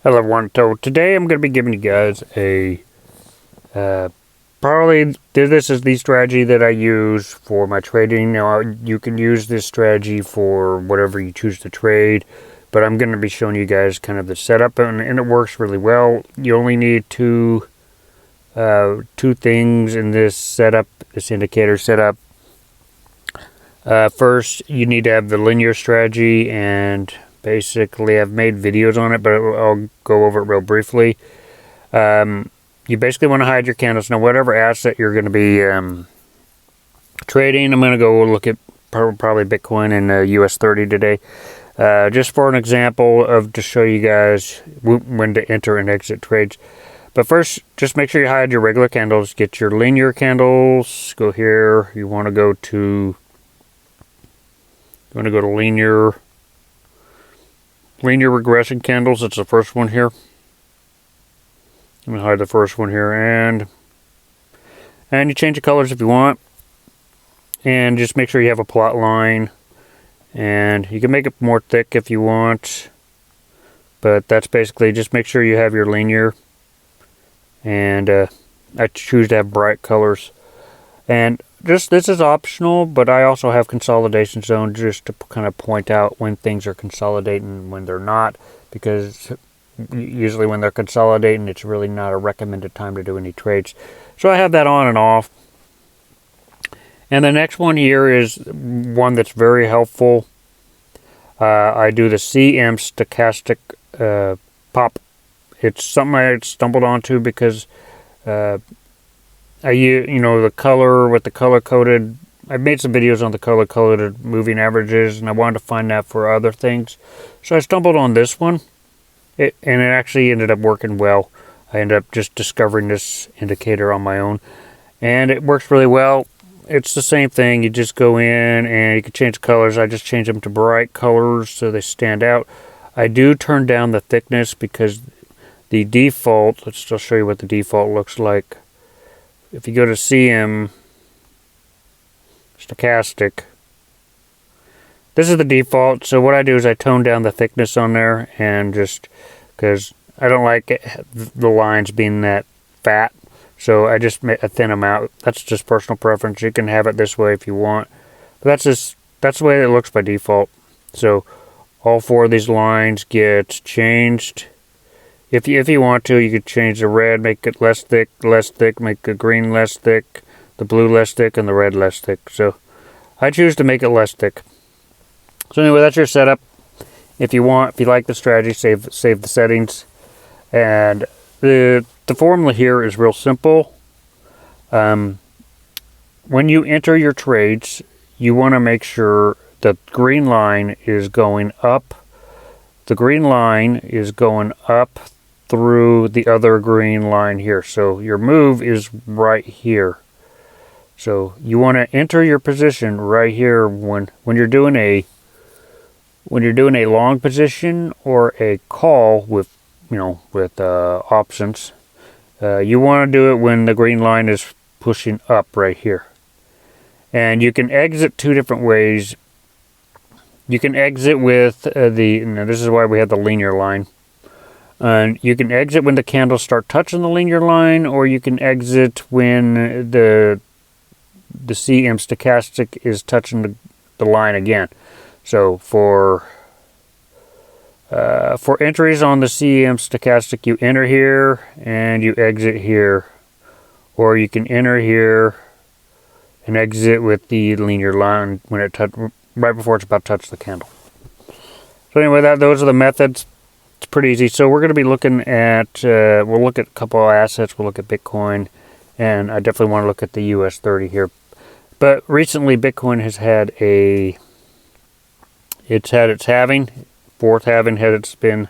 Hello everyone, so today I'm going to be giving you guys a, probably this is the strategy that I use for my trading. Now you can use this strategy for whatever you choose to trade, but I'm going to be showing you guys kind of the setup, and it works really well. You only need two things in this setup, this indicator setup. First, you need to have the linear strategy, and basically I've made videos on it, but I'll go over it real briefly. You basically want to hide your candles. Now, whatever asset you're going to be trading, I'm going to go look at probably Bitcoin and US30 today. Just for an example of to show you guys when to enter and exit trades. But first, just make sure you hide your regular candles. Get your linear candles. Go here. You want to go to linear regression candles. It's the first one here. I'm going to hide the first one here, and you change the colors if you want, and just make sure you have a plot line, and you can make it more thick if you want, but that's basically just make sure you have your linear, and I choose to have bright colors. And this is optional, but I also have consolidation zone just to kind of point out when things are consolidating and when they're not, because usually when they're consolidating, it's really not a recommended time to do any trades. So I have that on and off. And the next one here is one that's very helpful. I do the CM stochastic pop. It's something I stumbled onto because the color with the color coded. I've made some videos on the color coded moving averages, and I wanted to find that for other things. So I stumbled on this one. And it actually ended up working well. I ended up just discovering this indicator on my own, and it works really well. It's the same thing. You just go in and you can change colors. I just change them to bright colors so they stand out. I do turn down the thickness because the default, let's just show you what the default looks like. If you go to CM stochastic, this is the default. So what I do is I tone down the thickness on there, and just because I don't like the lines being that fat, so I just thin them out. That's just personal preference. You can have it this way if you want, but that's the way it looks by default. So all four of these lines get changed. If you want to, you could change the red, make it less thick, make the green less thick, the blue less thick, and the red less thick. So I choose to make it less thick. So anyway, that's your setup. If you like the strategy, save the settings. And the formula here is real simple. When you enter your trades, you want to make sure the green line is going up. The green line is going up through the other green line here. So your move is right here. So you want to enter your position right here when you're doing a long position or a call with options. You want to do it when the green line is pushing up right here. And you can exit two different ways. You can exit with this is why we have the linear line. And you can exit when the candles start touching the linear line, or you can exit when the CM stochastic is touching the line again. So for entries on the CM stochastic, you enter here and you exit here, or you can enter here and exit with the linear line when it right before it's about to touch the candle. So anyway, those are the methods. It's pretty easy. So we're going to be looking at we'll look at a couple of assets. We'll look at Bitcoin, and I definitely want to look at the US30 here. But recently, Bitcoin has had its halving, fourth halving had its spin.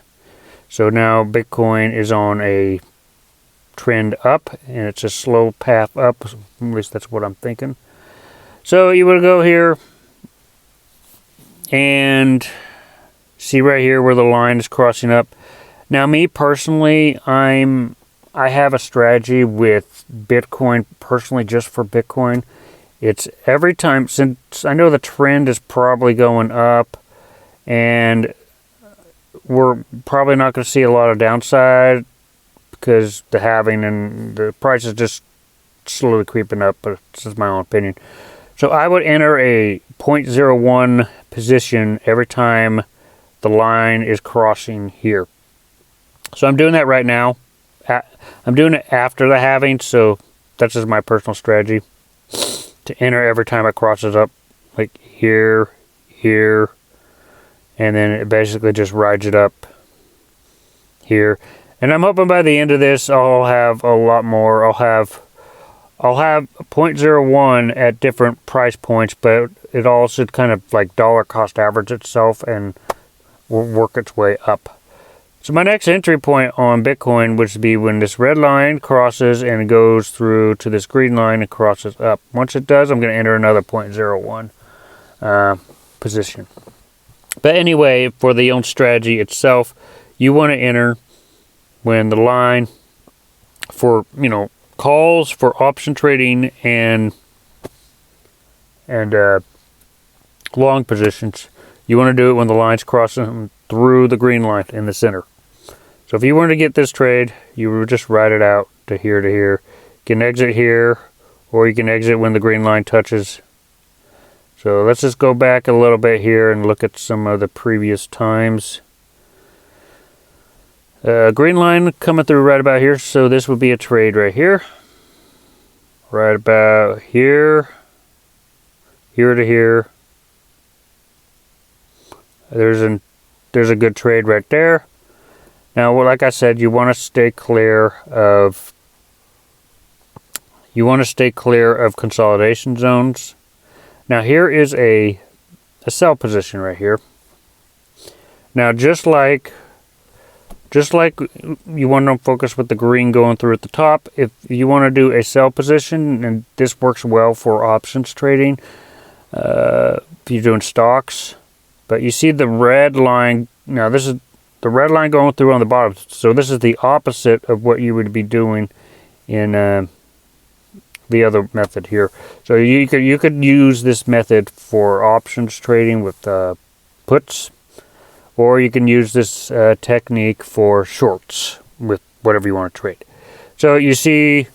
So now Bitcoin is on a trend up, and it's a slow path up. At least that's what I'm thinking. So you would go here and see right here where the line is crossing up. Now, me personally, I have a strategy with Bitcoin personally, just for Bitcoin. It's every time, since I know the trend is probably going up, and we're probably not going to see a lot of downside because the halving and the price is just slowly creeping up, but it's just my own opinion. So I would enter a 0.01 position every time the line is crossing here. So I'm doing that right now. I'm doing it after the halving, so that's just my personal strategy to enter every time it crosses up, like here, here, and then it basically just rides it up here. And I'm hoping by the end of this I'll have a lot more. I'll have 0.01 at different price points, but it all should kind of like dollar cost average itself and work its way up. So my next entry point on Bitcoin would be when this red line crosses and goes through to this green line and crosses up. Once it does, I'm going to enter another 0.01 position. But anyway, for the own strategy itself, you want to enter when the line for, calls for option trading and long positions. You want to do it when the line's crossing through the green line in the center. So if you want to get this trade, you would just ride it out to here to here. You can exit here, or you can exit when the green line touches. So let's just go back a little bit here and look at some of the previous times. Green line coming through right about here, so this would be a trade right here. Right about here. Here to here. There's a good trade right there. Now, like I said, you want to stay clear of consolidation zones. Now, here is a sell position right here. Now, just like you want to focus with the green going through at the top, if you want to do a sell position, and this works well for options trading, if you're doing stocks. But you see the red line. Now this is the red line going through on the bottom. So this is the opposite of what you would be doing in the other method here. So you could use this method for options trading with puts, or you can use this technique for shorts with whatever you want to trade. So you see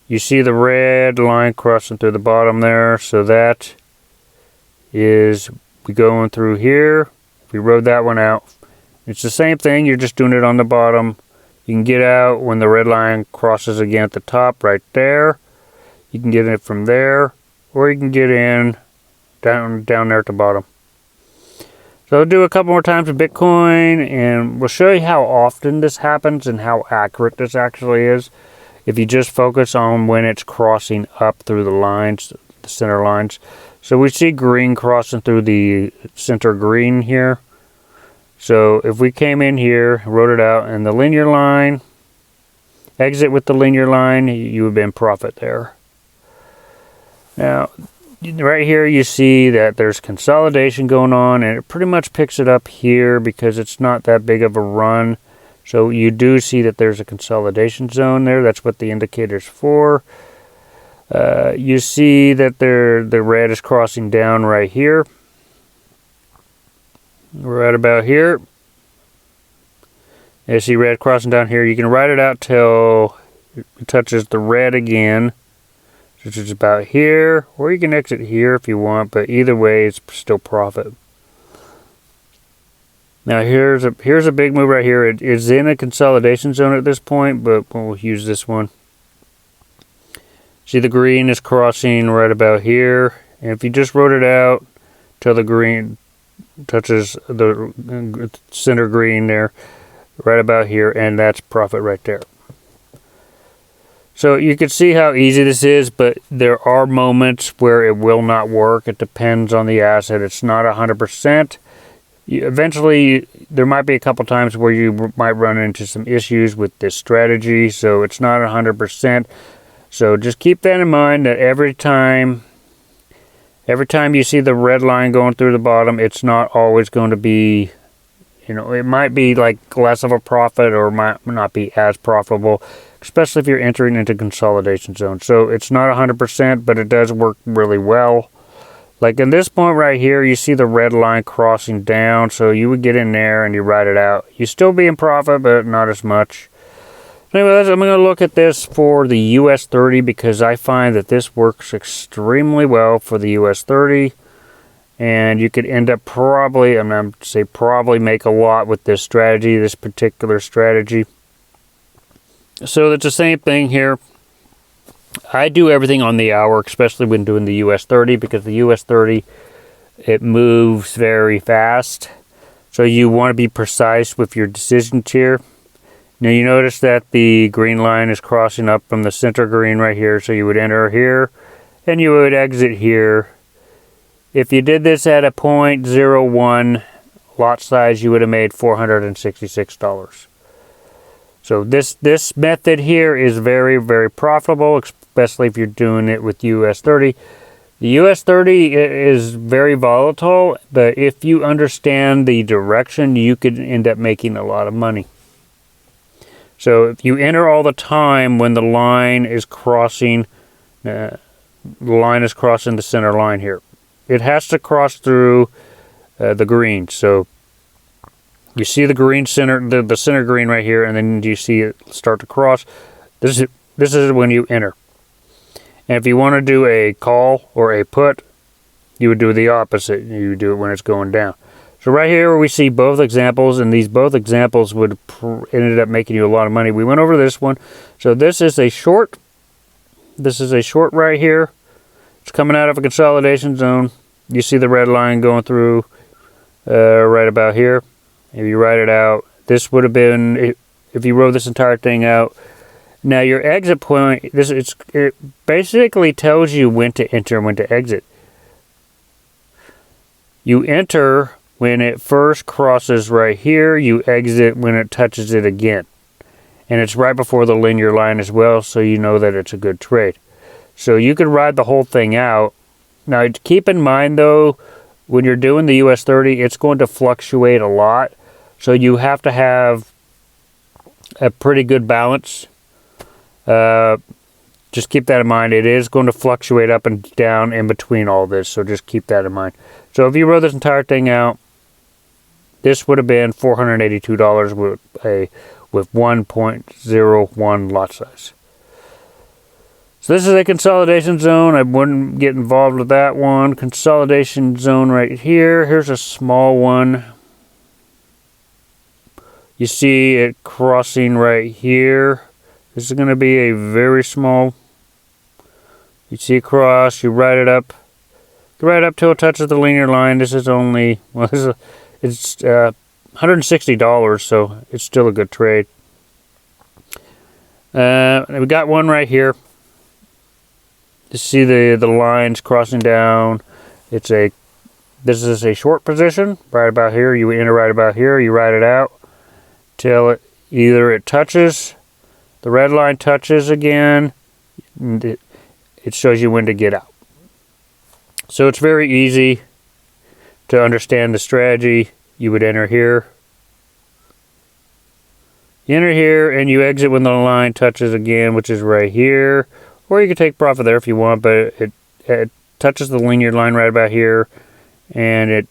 the red line crossing through the bottom there. So that is we going through here. We rode that one out. It's the same thing. You're just doing it on the bottom. You can get out when the red line crosses again at the top right there. You can get it from there, or you can get in down there at the bottom. So I'll do a couple more times with Bitcoin, and we'll show you how often this happens and how accurate this actually is. If you just focus on when it's crossing up through the lines, the center lines. So we see green crossing through the center green here. So if we came in here, wrote it out, and the linear line, exit with the linear line, you would be in profit there. Now, right here you see that there's consolidation going on, and it pretty much picks it up here because it's not that big of a run. So you do see that there's a consolidation zone there. That's what the indicator's for. You see that the red is crossing down right here. Right about here. You see red crossing down here. You can ride it out till it touches the red again, which is about here. Or you can exit here if you want, but either way it's still profit. Now here's a big move right here. It is in a consolidation zone at this point, but we'll use this one. See the green is crossing right about here. And if you just wrote it out till the green touches the center green there, right about here, and that's profit right there. So you can see how easy this is, but there are moments where it will not work. It depends on the asset. It's not 100%. Eventually, there might be a couple times where you might run into some issues with this strategy, so it's not 100%. So just keep that in mind, that every time you see the red line going through the bottom, it's not always going to be, it might be like less of a profit or might not be as profitable, especially if you're entering into consolidation zone. So it's not 100%, but it does work really well. Like in this point right here, you see the red line crossing down, so you would get in there and you ride it out. You still be in profit, but not as much. Anyway, I'm going to look at this for the US30 because I find that this works extremely well for the US30. And you could end up probably, I'm going to say probably, make a lot with this strategy, this particular strategy. So it's the same thing here. I do everything on the hour, especially when doing the US30, because the US30, it moves very fast. So you want to be precise with your decisions here. Now you notice that the green line is crossing up from the center green right here. So you would enter here and you would exit here. If you did this at a 0.01 lot size, you would have made $466. So this method here is very, very profitable, especially if you're doing it with US30. The US30 is very volatile, but if you understand the direction, you could end up making a lot of money. So if you enter all the time when the line is crossing, the center line here. It has to cross through the green. So you see the green center, the center green right here, and then you see it start to cross. This is when you enter. And if you want to do a call or a put, you would do the opposite. You would do it when it's going down. So right here we see both examples, and these both examples would ended up making you a lot of money. We went over this one. So this is a short. This is a short right here. It's coming out of a consolidation zone. You see the red line going through right about here. If you write it out, this would have been, if you wrote this entire thing out. Now your exit point, it basically tells you when to enter and when to exit. You enter when it first crosses right here. You exit when it touches it again. And it's right before the linear line as well, so you know that it's a good trade. So you could ride the whole thing out. Now keep in mind though, when you're doing the US30, it's going to fluctuate a lot. So you have to have a pretty good balance. Just keep that in mind. It is going to fluctuate up and down in between all this. So just keep that in mind. So if you wrote this entire thing out, this would have been $482 with 1.01 lot size. So this is a consolidation zone. I wouldn't get involved with that one. Consolidation zone right here. Here's a small one. You see it crossing right here. This is going to be a very small. You see it cross. You ride it up. Right up till it touches the linear line. This is only, well, it's $160, so it's still a good trade. We got one right here. You see the lines crossing down. This is a short position right about here. You enter right about here. You ride it out till either it touches, the red line touches again. It shows you when to get out. So it's very easy to understand the strategy. You would enter here. You enter here and you exit when the line touches again, which is right here. Or you can take profit there if you want, but it touches the linear line right about here, and it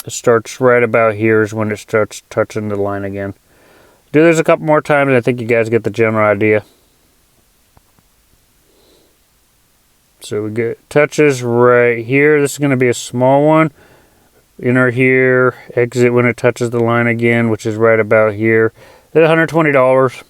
starts right about here is when it starts touching the line again. Do this a couple more times, and I think you guys get the general idea. So we get touches right here. This is going to be a small one. Enter here, exit when it touches the line again, which is right about here. That's $120.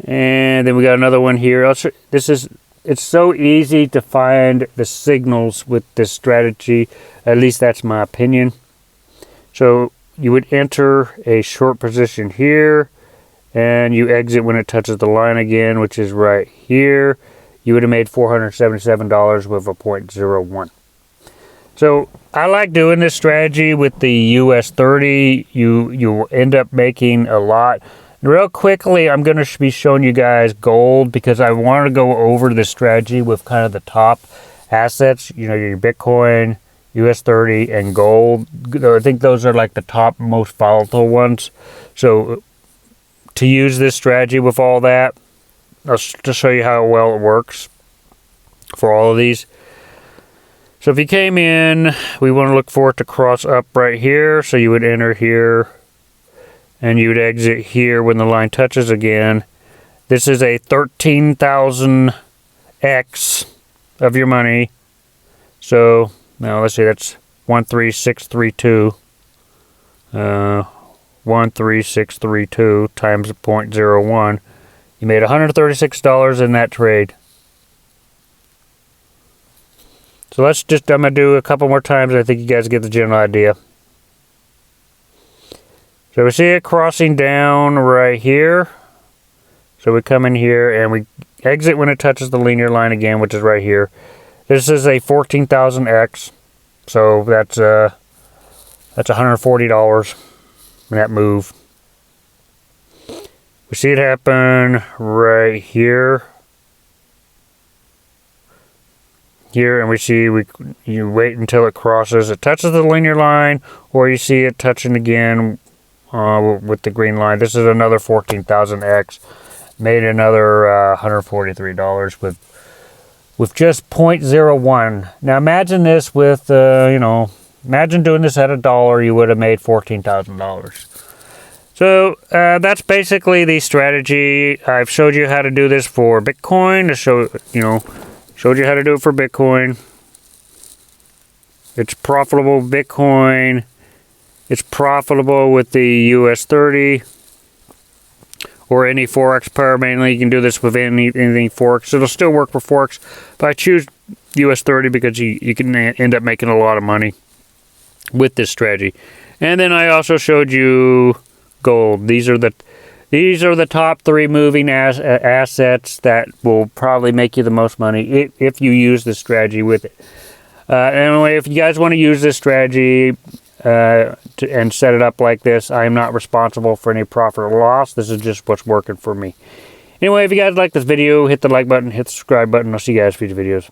And then we got another one here. It's so easy to find the signals with this strategy. At least that's my opinion. So you would enter a short position here, and you exit when it touches the line again, which is right here. You would have made $477 with a 0.01. So I like doing this strategy with the US30. You end up making a lot. Real quickly, I'm going to be showing you guys gold because I want to go over this strategy with kind of the top assets. You know, your Bitcoin, US30, and gold. I think those are like the top most volatile ones. So to use this strategy with all that, to show you how well it works for all of these. So if you came in, we want to look for it to cross up right here. So you would enter here and you would exit here when the line touches again. This is a 13,000x of your money. So now let's see, that's 13632. 13632 times 0.01. You made $136 in that trade. So I'm going to do a couple more times. I think you guys get the general idea. So we see it crossing down right here. So we come in here and we exit when it touches the linear line again, which is right here. This is a 14,000x. So that's $140 in that move. We see it happen right here. Here, and we see you wait until it crosses. It touches the linear line, or you see it touching again with the green line. This is another 14,000x. Made another $143 with just 0.01. Now imagine this with imagine doing this at $1. You would have made $14,000. So that's basically the strategy. I've showed you how to do this for Bitcoin. Showed you how to do it for Bitcoin. It's profitable Bitcoin. It's profitable with the US30 or any Forex pair. Mainly, you can do this with anything Forex. It'll still work for Forex, but I choose US30 because you can end up making a lot of money with this strategy. And then I also showed you gold. These are the top 3 moving assets that will probably make you the most money if you use this strategy with it. Anyway, if you guys want to use this strategy and set it up like this, I am not responsible for any profit or loss. This is just what's working for me. Anyway, if you guys like this video, hit the like button, hit the subscribe button. I'll see you guys in future videos.